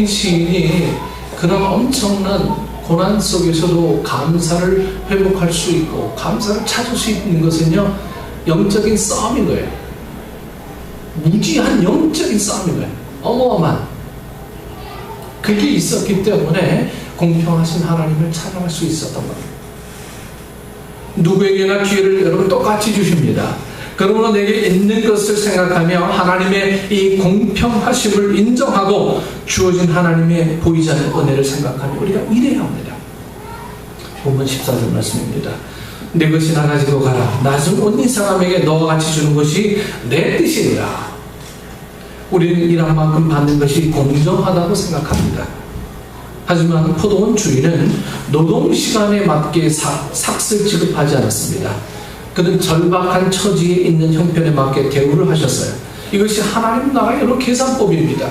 시인이 그런 엄청난 고난 속에서도 감사를 회복할 수 있고 감사를 찾을 수 있는 것은요, 영적인 싸움인 거예요. 무지한 영적인 싸움인 거예요. 어마어마한 그게 있었기 때문에 공평하신 하나님을 찬양할 수 있었던 겁니다. 누구에게나 기회를 여러분 똑같이 주십니다. 그러므로 내게 있는 것을 생각하며 하나님의 이 공평하심을 인정하고 주어진 하나님의 보이지 않는 은혜를 생각하며 우리가 일해야 합니다. 본문 14절 말씀입니다. 내 것이나 가지고 가라. 나중 온 이 사람에게 너와 같이 주는 것이 내 뜻이니라. 우리는 일한 만큼 받는 것이 공정하다고 생각합니다. 하지만 포도원 주인은 노동시간에 맞게 삭슬 지급하지 않았습니다. 그는 절박한 처지에 있는 형편에 맞게 대우를 하셨어요. 이것이 하나님 나라의 여러 계산법입니다.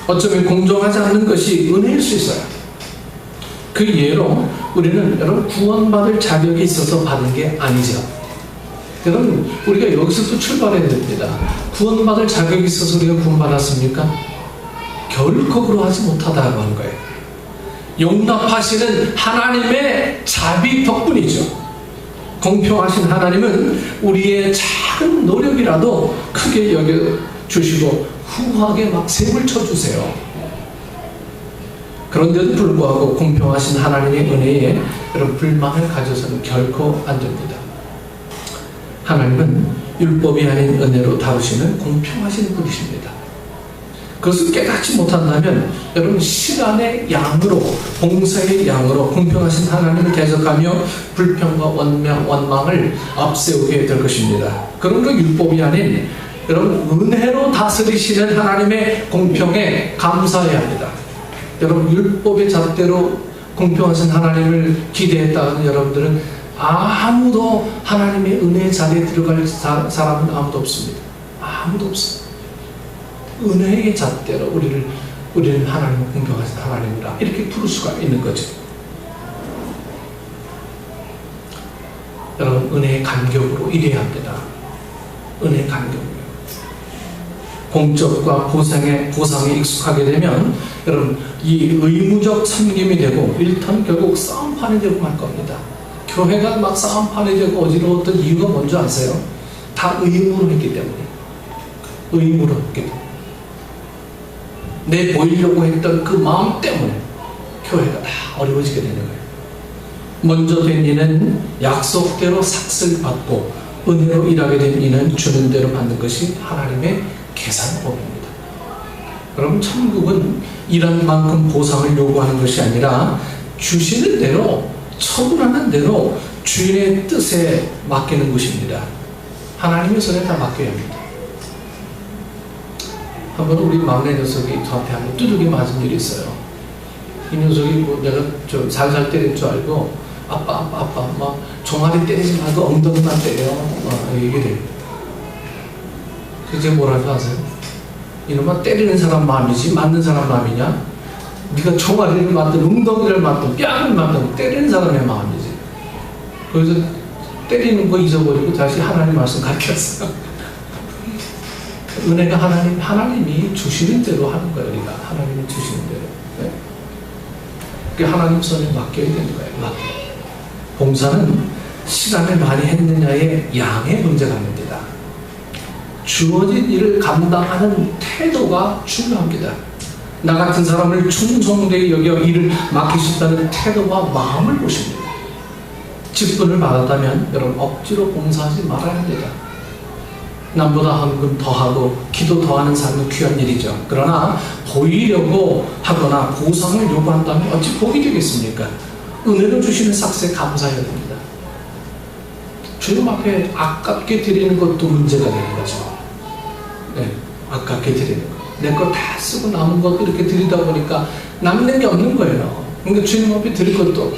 어쩌면 공정하지 않는 것이 은혜일 수 있어요. 그 예로 우리는 여러분 구원받을 자격이 있어서 받은 게 아니죠. 여러분 우리가 여기서도 출발해야 됩니다. 구원받을 자격이 있어서 우리가 구원받았습니까? 결코 그러하지 못하다고 하는 거예요. 용납하시는 하나님의 자비 덕분이죠. 공평하신 하나님은 우리의 작은 노력이라도 크게 여겨주시고 후하게 막 셈을 쳐주세요. 그런데도 불구하고 공평하신 하나님의 은혜에 여러분 불만을 가져서는 결코 안 됩니다. 하나님은 율법이 아닌 은혜로 다루시는 공평하신 분이십니다. 그것을 깨닫지 못한다면 여러분 시간의 양으로 봉사의 양으로 공평하신 하나님을 대적하며 불평과 원망을 앞세우게 될 것입니다. 그러므로 율법이 아닌 여러분 은혜로 다스리시는 하나님의 공평에 감사해야 합니다. 여러분 율법의 잣대로 공평하신 하나님을 기대했다는 여러분들은 아무도 하나님의 은혜의 자리에 들어갈 사람은 아무도 없습니다. 아무도 없습니다. 은혜의 잣대로 우리는 하나님을 공평하신 하나님이라 이렇게 부를 수가 있는 거죠. 여러분 은혜의 간격으로 일해야 합니다. 은혜의 간격으로. 공적과 보상에 익숙하게 되면 여러분 이 의무적 섬김이 되고 일단 결국 싸움판이 되고 말 겁니다. 교회가 막 싸움판이 되고 어지러웠던 이유가 뭔지 아세요? 다 의무로 했기 때문에. 의무로 했기 때문에. 내 보이려고 했던 그 마음 때문에 교회가 다 어려워지게 되는 거예요. 먼저 된 이는 약속대로 삭슬 받고 은혜로 일하게 된 이는 주는 대로 받는 것이 하나님의 계산법입니다. 여러분 천국은 일한 만큼 보상을 요구하는 것이 아니라 주시는 대로 처분하는 대로 주인의 뜻에 맡기는 것입니다. 하나님의 손에 다 맡겨야 합니다. 한번 우리 막내 녀석이 저한테 한번 두둑이 맞은 일이 있어요. 이 녀석이 뭐 내가 좀 살살 때릴 줄 알고 아빠 막 종아리 때리지 말고 엉덩이만 때려 얘기를 해요. 그게 뭐라고 아세요? 이놈아 때리는 사람 마음이지 맞는 사람 마음이냐? 네가 종아리를 맞든 엉덩이를 맞든 뺨을 맞든 때리는 사람의 마음이지. 그래서 때리는 거 잊어버리고 다시 하나님 말씀 가르쳤어요. 은혜가 하나님이 주시는 대로 하는 거예요. 우리가 하나님이 주시는 대로. 네? 그게 하나님 손에 맡겨야 되는 거예요. 봉사는 시간을 많이 했느냐의 양의 문제가 아닙니다. 주어진 일을 감당하는 태도가 중요합니다. 나 같은 사람을 충성되게 여겨 일을 맡기셨다는 태도와 마음을 보십니다. 직분을 받았다면 여러분 억지로 봉사하지 말아야 합니다. 남보다 헌금 더하고 기도 더하는 삶은 귀한 일이죠. 그러나 보이려고 하거나 보상을 요구한다면 어찌 복이 되겠습니까? 은혜로 주시는 삭스에 감사해야 됩니다. 주님 앞에 아깝게 드리는 것도 문제가 되는 거죠. 네, 아깝게 드리는 것. 내 거 다 쓰고 남은 것 이렇게 드리다 보니까 남는 게 없는 거예요. 그러니까 주님 앞에 드릴 것도 없고.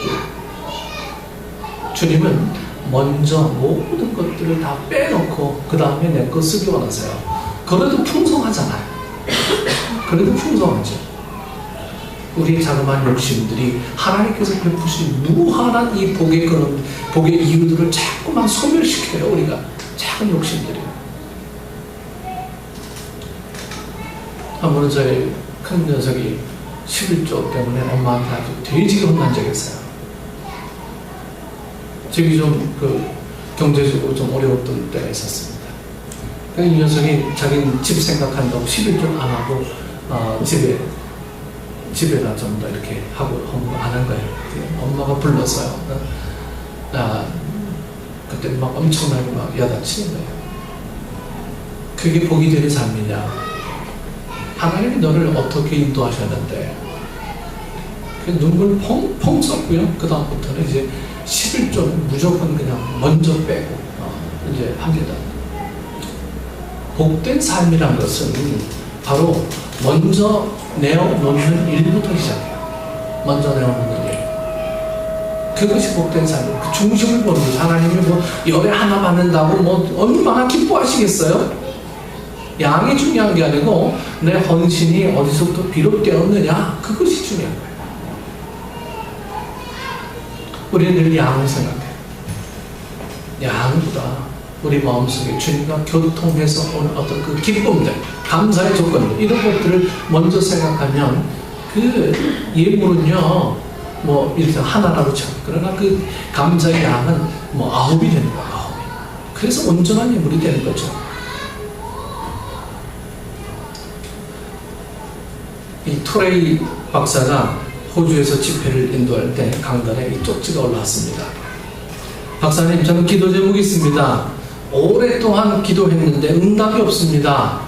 주님은 먼저 모든 것들을 다 빼놓고 그 다음에 내 거 쓰기 원하세요. 그래도 풍성하잖아요. 그래도 풍성하죠. 우리의 자그마한 욕심들이 하나님께서 베푸신 무한한 이 복의 이유들을 자꾸만 소멸시켜요. 우리가 작은 욕심들이. 한 번은 저희 큰 녀석이 11조 때문에 엄마한테 아주 돼지게 혼난 적이 있어요. 저기 좀 경제적으로 좀 어려웠던 때가 있었습니다. 이 녀석이 자기는 집 생각한다고 11조 안 하고 집에다 좀 더 이렇게 하고 안 한 거예요. 엄마가 불러서요. 그때 막 엄청나게 막 야단치는 거예요. 그게 복이 되는 삶이냐? 하나님이 너를 어떻게 인도하셨는데? 눈물 펑펑 쏟고요. 그 다음부터는 이제 11조는 무조건 그냥 먼저 빼고 이제 합니다. 복된 삶이란 것은 바로 먼저 내어놓는 일부터 시작해요. 먼저 내어놓는 일. 그것이 복된 삶이에요. 그 중심을 보는 거죠. 하나님이 뭐 열에 하나 받는다고 뭐 얼마나 기뻐하시겠어요? 양이 중요한 게 아니고 내 헌신이 어디서부터 비롯되었느냐, 그것이 중요한 거예요. 우리는 늘 양을 생각해요. 양보다 우리 마음속에 주님과 교통해서 오는 어떤 그 기쁨들, 감사의 조건들, 이런 것들을 먼저 생각하면 그 예물은요, 뭐 이렇게 하나라고 쳐. 그러나 그 감사의 양은 뭐 9이 되는 거야, 9이. 그래서 온전한 예물이 되는 거죠. 이 토레이 박사가 호주에서 집회를 인도할 때 강단에 이 쪽지가 올라왔습니다. 박사님, 저는 기도 제목이 있습니다. 오랫동안 기도했는데 응답이 없습니다.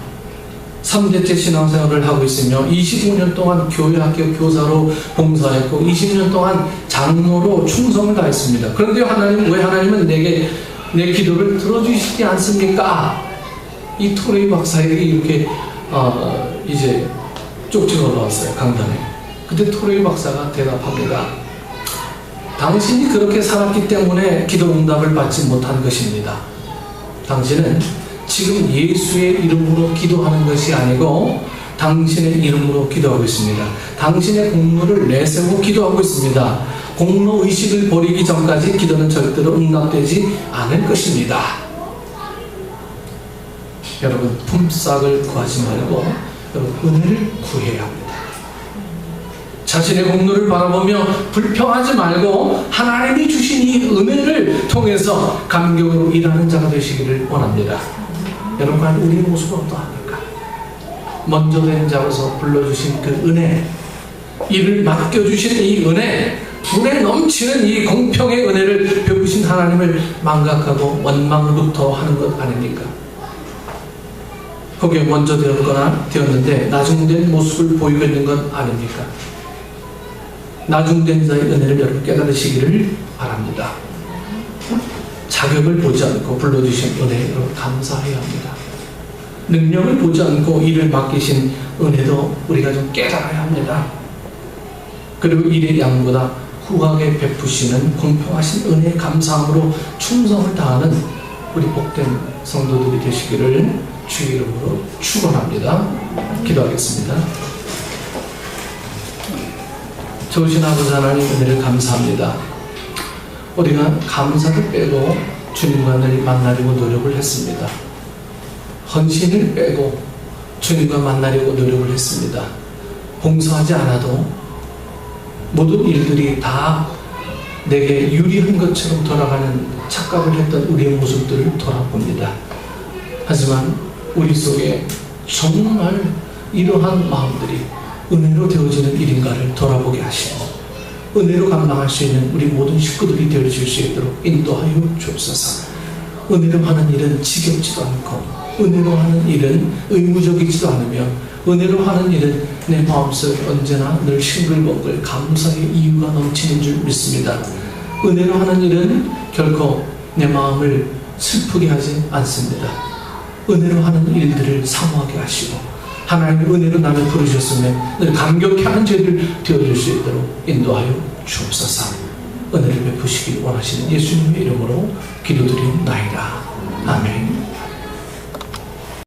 3대째 신앙생활을 하고 있으며 25년 동안 교회학교 교사로 봉사했고 20년 동안 장로로 충성을 다했습니다. 그런데 왜 하나님은 내게 내 기도를 들어주시지 않습니까? 이 토레이 박사에게 이렇게 이제 쪽지가 올라왔어요, 강단에. 그때 토레이 박사가 대답합니다. 당신이 그렇게 살았기 때문에 기도 응답을 받지 못한 것입니다. 당신은 지금 예수의 이름으로 기도하는 것이 아니고 당신의 이름으로 기도하고 있습니다. 당신의 공로를 내세우고 기도하고 있습니다. 공로 의식을 버리기 전까지 기도는 절대로 응답되지 않을 것입니다. 여러분, 품삯을 구하지 말고 여러분, 은혜를 구해야 합니다. 자신의 공로를 바라보며 불평하지 말고 하나님이 주신 이 은혜를 통해서 감격으로 일하는 자가 되시기를 원합니다. 여러분, 우리 모습은 어떠합니까? 먼저 된 자로서 불러주신 그 은혜, 이를 맡겨주신 이 은혜, 불에 넘치는 이 공평의 은혜를 베푸신 하나님을 망각하고 원망부터 하는 것 아닙니까? 거기에 먼저 되었는데 나중된 모습을 보이고 있는 것 아닙니까? 나중된 자의 은혜를 여러분 깨달으시기를 바랍니다. 자격을 보지 않고 불러주신 은혜에 여러분 감사해야 합니다. 능력을 보지 않고 일을 맡기신 은혜도 우리가 좀 깨달아야 합니다. 그리고 일의 양보다 후하게 베푸시는 공평하신 은혜에 감사함으로 충성을 다하는 우리 복된 성도들이 되시기를 주의 이름으로 축원합니다. 기도하겠습니다. 좋으신 아버지 하나님, 은혜를 감사합니다. 우리가 감사를 빼고 주님과 늘 만나려고 노력을 했습니다. 헌신을 빼고 주님과 만나려고 노력을 했습니다. 봉사하지 않아도 모든 일들이 다 내게 유리한 것처럼 돌아가는 착각을 했던 우리의 모습들을 돌아봅니다. 하지만 우리 속에 정말 이러한 마음들이 은혜로 되어지는 일인가를 돌아보게 하시고 은혜로 감당할 수 있는 우리 모든 식구들이 되어질 수 있도록 인도하여 주옵소서. 은혜로 하는 일은 지겹지도 않고 은혜로 하는 일은 의무적이지도 않으며 은혜로 하는 일은 내 마음속에 언제나 늘 싱글벙글 감사의 이유가 넘치는 줄 믿습니다. 은혜로 하는 일은 결코 내 마음을 슬프게 하지 않습니다. 은혜로 하는 일들을 사모하게 하시고 하나님의 은혜로 나를 부르셨으면 늘 감격해 하는 죄를 되어줄 수 있도록 인도하여 주옵소서. 은혜를 베푸시길 원하시는 예수님의 이름으로 기도드리옵나이다. 아멘.